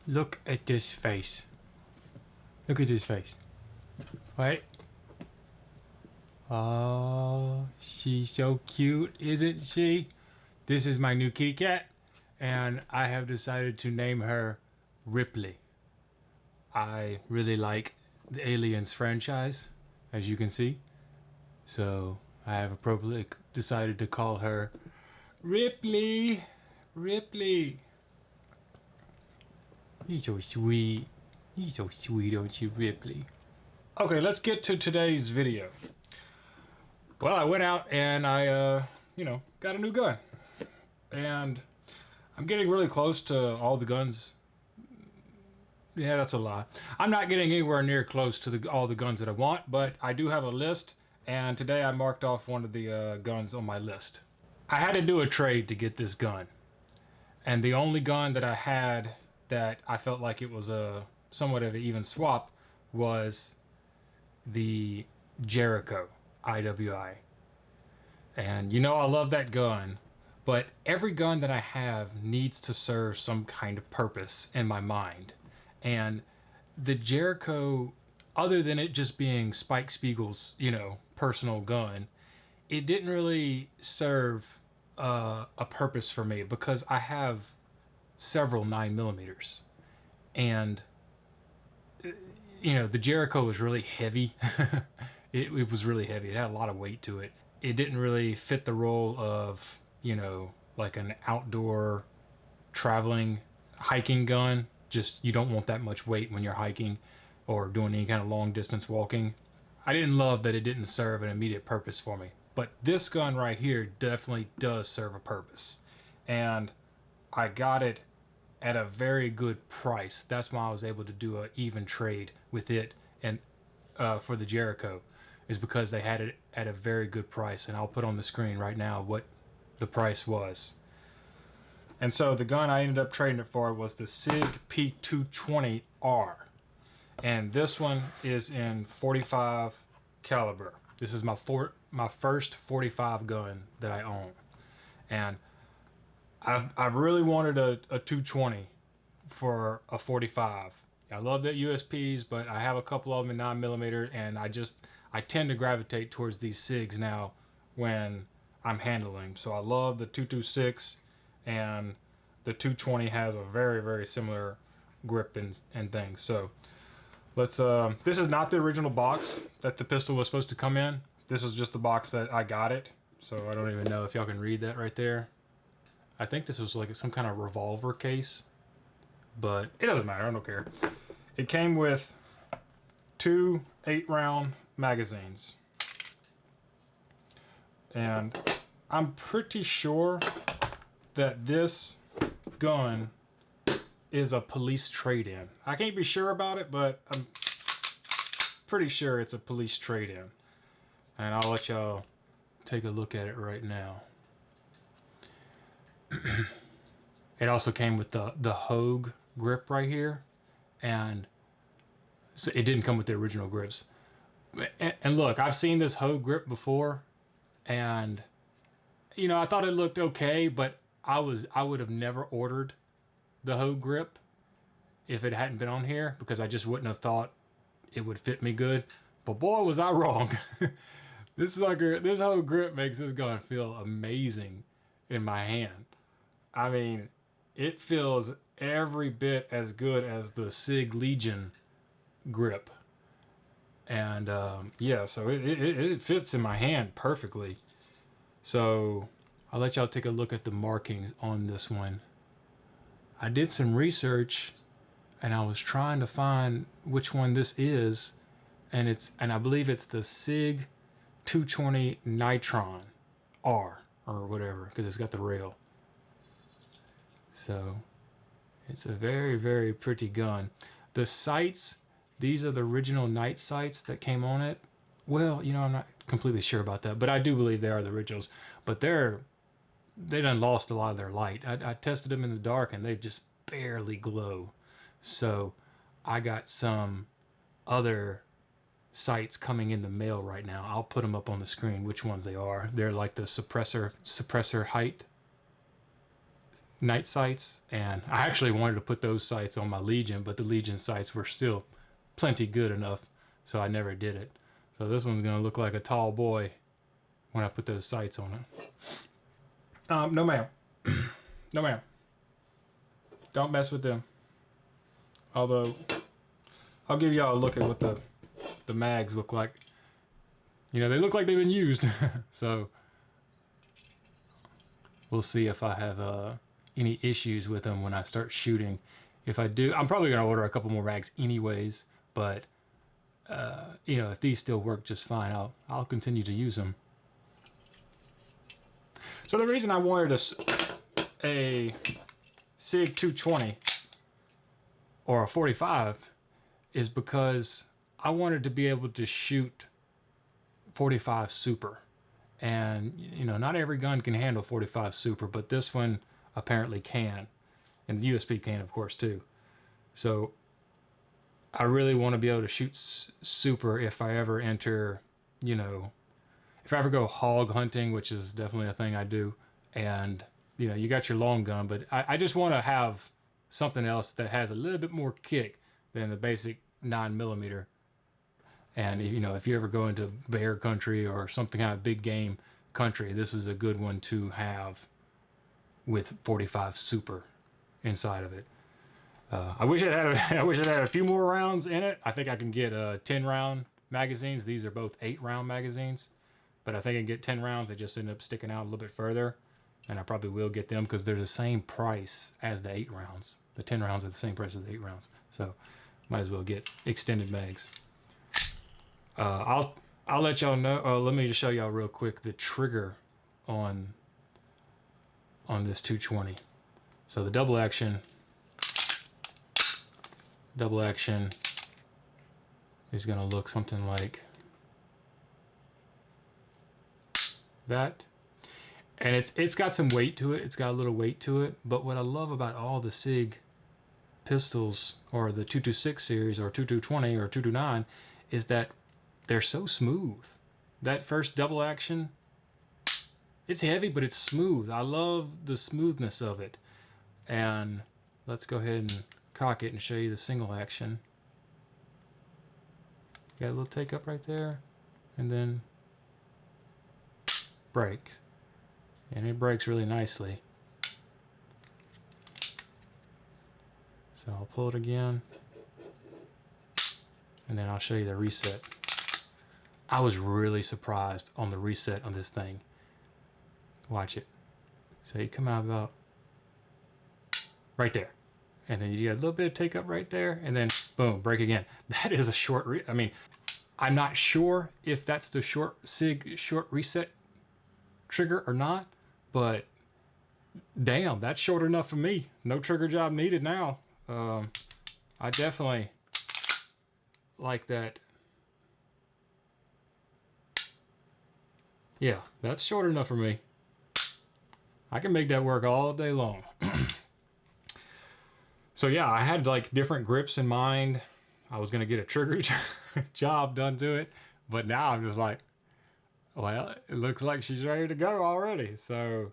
Look at this face. Look at this face. Right? Oh, she's so cute, isn't she? This is my new kitty cat, and I have decided to name her Ripley. I really like the Aliens franchise, as you can see. So I have appropriately decided to call her Ripley. Ripley. You're so sweet. You're so sweet, aren't you, Ripley? Okay, let's get to today's video. Well, I went out and I, got a new gun. And I'm getting really close to all the guns. Yeah, that's a lie. I'm not getting anywhere near close to all the guns that I want, but I do have a list. And today I marked off one of the guns on my list. I had to do a trade to get this gun. And the only gun that I had that I felt like it was a somewhat of an even swap was the Jericho IWI. And you know I love that gun, but every gun that I have needs to serve some kind of purpose in my mind. And the Jericho, other than it just being Spike Spiegel's, personal gun, it didn't really serve a purpose for me because I have several 9mm, and the Jericho was really heavy. it was really heavy. It had a lot of weight to it. It didn't really fit the role of like an outdoor traveling hiking gun. Just you don't want that much weight when you're hiking or doing any kind of long distance walking. I didn't love that it didn't serve an immediate purpose for me, but this gun right here definitely does serve a purpose, and I got it at a very good price. That's why I was able to do an even trade with it and for the Jericho, is because they had it at a very good price. And I'll put on the screen right now what the price was. And so the gun I ended up trading it for was the SIG P220R. And this one is in 45 caliber. This is my first 45 gun that I own. And I've really wanted a 220 for a 45. I love that USPs, but I have a couple of them in 9mm, and I tend to gravitate towards these SIGs now when I'm handling. So I love the 226, and the 220 has a very, very similar grip and things. So let's this is not the original box that the pistol was supposed to come in. This is just the box that I got it. So I don't even know if y'all can read that right there. I think this was like some kind of revolver case, but it doesn't matter. I don't care. It came with 2 8-round magazines, and I'm pretty sure that this gun is a police trade-in. I can't be sure about it, but I'm pretty sure it's a police trade-in, and I'll let y'all take a look at it right now. It also came with the Hogue grip right here, and so it didn't come with the original grips. And look, I've seen this Hogue grip before, and I thought it looked okay, but I would have never ordered the Hogue grip if it hadn't been on here, because I just wouldn't have thought it would fit me good. But boy, was I wrong. This Hogue grip makes this gun feel amazing in my hand. I mean, it feels every bit as good as the SIG Legion grip. And yeah, so it fits in my hand perfectly. So I'll let y'all take a look at the markings on this one. I did some research, and I was trying to find which one this is, and I believe it's the SIG 220 NITRON R or whatever, because it's got the rail. So it's a very, very pretty gun. The sights, these are the original night sights that came on it. Well, I'm not completely sure about that, but I do believe they are the originals. But they done lost a lot of their light. I tested them in the dark, and they just barely glow. So I got some other sights coming in the mail right now. I'll put them up on the screen, which ones they are. They're like the suppressor height night sights, and I actually wanted to put those sights on my Legion, but the Legion sights were still plenty good enough, so I never did it. So this one's gonna look like a tall boy when I put those sights on it. No ma'am. No ma'am. Don't mess with them. Although, I'll give y'all a look at what the mags look like. You know, they look like they've been used. So, we'll see if I have any issues with them when I start shooting. If I do, I'm probably going to order a couple more mags anyways. But, you know, if these still work just fine, I'll continue to use them. So the reason I wanted a SIG 220 or a 45 is because I wanted to be able to shoot 45 super. And, you know, not every gun can handle 45 super, but this one apparently can. And the USP can, of course, too. So I really want to be able to shoot super if I ever enter, you know, if I ever go hog hunting, which is definitely a thing I do. And, you know, you got your long gun, but I just want to have something else that has a little bit more kick than the basic 9mm. And, you know, if you ever go into bear country or something kind of big game country, this is a good one to have with 45 super inside of it. I wish it had a few more rounds in it. I think I can get 10-round magazines. These are both 8-round magazines, but I think I can get 10 rounds. They just end up sticking out a little bit further, and I probably will get them because they're the same price as the 8 rounds. The 10 rounds are the same price as the 8 rounds, so might as well get extended mags. I'll let y'all know. Let me just show y'all real quick the trigger on this 220. So the double action is gonna look something like that, and it's got some weight to it. It's got a little weight to it. But what I love about all the SIG pistols, or the 226 series, or 2220 or 229, is that they're so smooth. That first double action, it's heavy, but it's smooth. I love the smoothness of it. And let's go ahead and cock it and show you the single action. Got a little take up right there, and then brakes. And it brakes really nicely. So I'll pull it again, and then I'll show you the reset. I was really surprised on the reset on this thing. Watch it. So you come out about right there, and then you get a little bit of take up right there, and then boom, brake again. That is a short I mean, I'm not sure if that's the SIG short reset trigger or not, but damn, that's short enough for me. No trigger job needed now. I definitely like that. Yeah, that's short enough for me. I can make that work all day long. So yeah, I had like different grips in mind. I was gonna get a trigger job done to it, but now I'm just like, well, it looks like she's ready to go already. So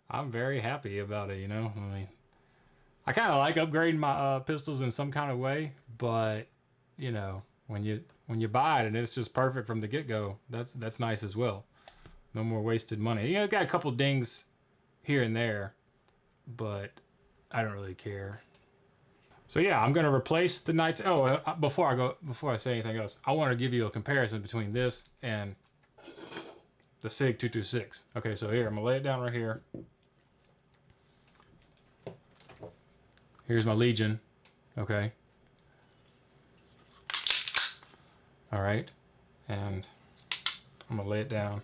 I'm very happy about it, you know. I mean, I kind of like upgrading my pistols in some kind of way, but you know, when you buy it and it's just perfect from the get-go, that's nice as well. No more wasted money. You know, got a couple dings here and there, but I don't really care. So yeah, I'm gonna replace the Knights. Oh, before I say anything else, I want to give you a comparison between this and the SIG 226. Okay, so here, I'm gonna lay it down right here. Here's my Legion. Okay. All right, and I'm gonna lay it down.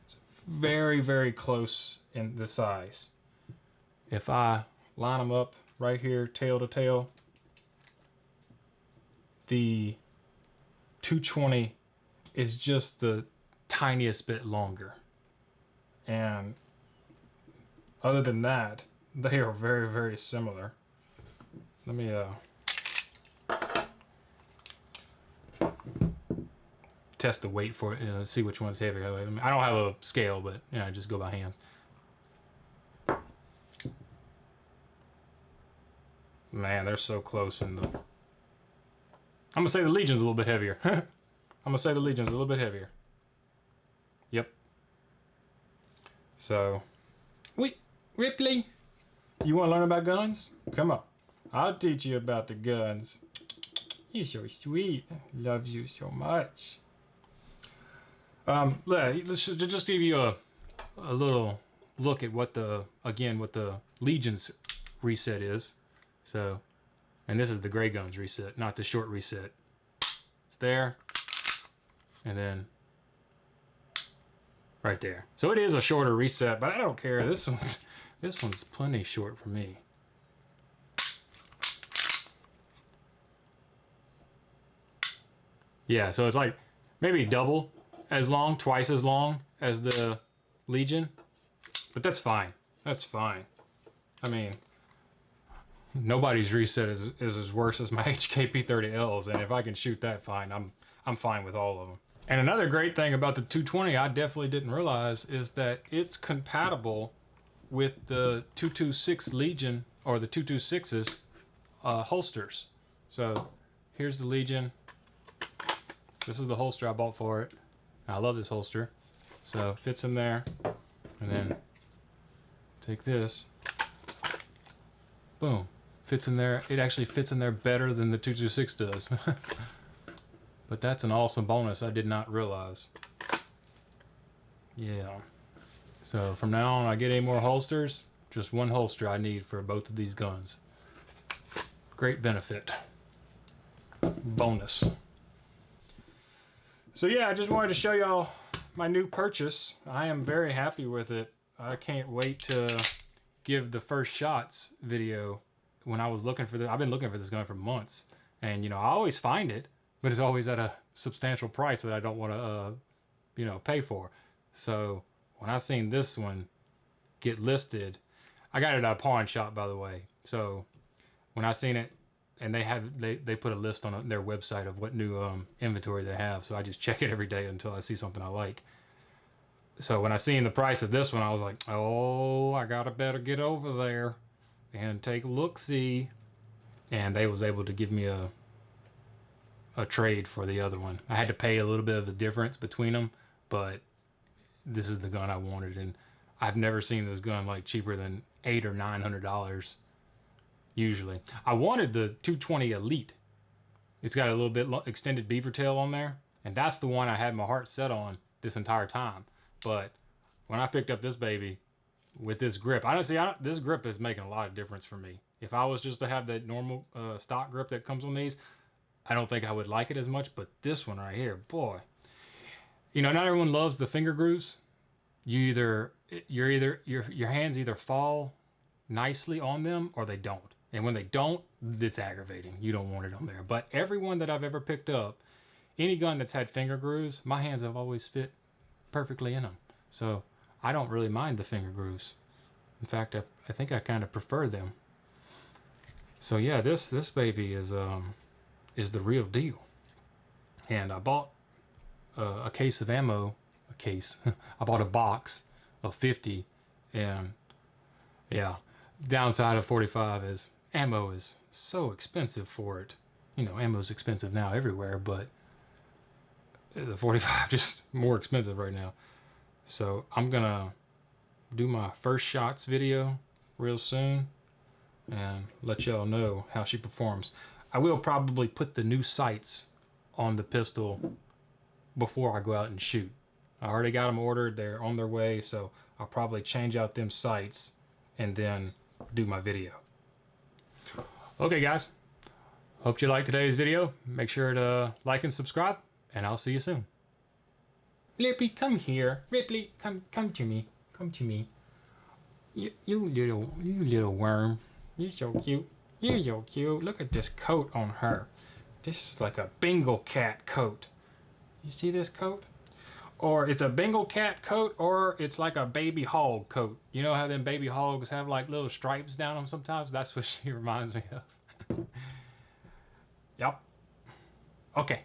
It's very, very close in the size. If I line them up right here, tail to tail, the 220 is just the tiniest bit longer. And other than that, they are very, very similar. Let me test the weight for it, let's see which one's heavier. I don't have a scale, but you know, I just go by hands. Man, they're so close in the... I'm gonna say the Legion's a little bit heavier. I'm gonna say the Legion's a little bit heavier. Yep. So, wait, Ripley, you want to learn about guns? Come on, I'll teach you about the guns. You're so sweet. Loves you so much. Let's just give you a little look at what the Legion's reset is. So, and this is the gray guns reset, not the short reset. It's there, and then right there. So it is a shorter reset, but I don't care. This one's plenty short for me. Yeah, so it's like maybe double as long, twice as long as the Legion, but that's fine. That's fine. I mean, nobody's reset is as worse as my HK P30Ls, and if I can shoot that fine, I'm fine with all of them. And another great thing about the 220 I definitely didn't realize is that it's compatible with the 226 Legion or the 226's holsters. So here's the Legion. This is the holster I bought for it. I love this holster. So it fits in there, and then take this. Boom. Fits in there. It actually fits in there better than the 226 does. But that's an awesome bonus I did not realize. Yeah. So from now on, I get any more holsters, just one holster I need for both of these guns. Great benefit. Bonus. So yeah, I just wanted to show y'all my new purchase. I am very happy with it. I can't wait to give the first shots video. When I was looking for this, I've been looking for this gun for months, and you know, I always find it, but it's always at a substantial price that I don't want to, pay for. So when I seen this one get listed, I got it at a pawn shop, by the way. So when I seen it, and they put a list on their website of what new inventory they have. So I just check it every day until I see something I like. So when I seen the price of this one, I was like, oh, I better get over there and take a look-see. And they was able to give me a trade for the other one. I had to pay a little bit of the difference between them, but this is the gun I wanted, and I've never seen this gun like cheaper than $800 or $900 usually. I wanted the 220 Elite. It's got a little bit extended beaver tail on there, and that's the one I had my heart set on this entire time. But when I picked up this baby with this grip, this grip is making a lot of difference for me. If I was just to have that normal stock grip that comes on these, I don't think I would like it as much, but this one right here, boy. You know, not everyone loves the finger grooves. Your hands either fall nicely on them or they don't. And when they don't, it's aggravating. You don't want it on there. But every one that I've ever picked up, any gun that's had finger grooves, my hands have always fit perfectly in them. So I don't really mind the finger grooves. In fact, I think I kind of prefer them. So yeah, this baby is the real deal. And I bought a case of ammo. I bought a box of 50, and yeah, downside of 45 is ammo is so expensive for it. You know, ammo's expensive now everywhere, but the 45 just more expensive right now. So I'm gonna do my first shots video real soon and let y'all know how she performs. I will probably put the new sights on the pistol before I go out and shoot. I already got them ordered. They're on their way, so I'll probably change out them sights and then do my video. Okay, guys. Hope you liked today's video. Make sure to like and subscribe, and I'll see you soon. Lippy, come here. Ripley, come to me. Come to me. You little worm. You're so cute. You're so cute. Look at this coat on her. This is like a Bengal cat coat. You see this coat? Or it's a Bengal cat coat, or it's like a baby hog coat. You know how them baby hogs have like little stripes down them sometimes? That's what she reminds me of. Yep. Okay.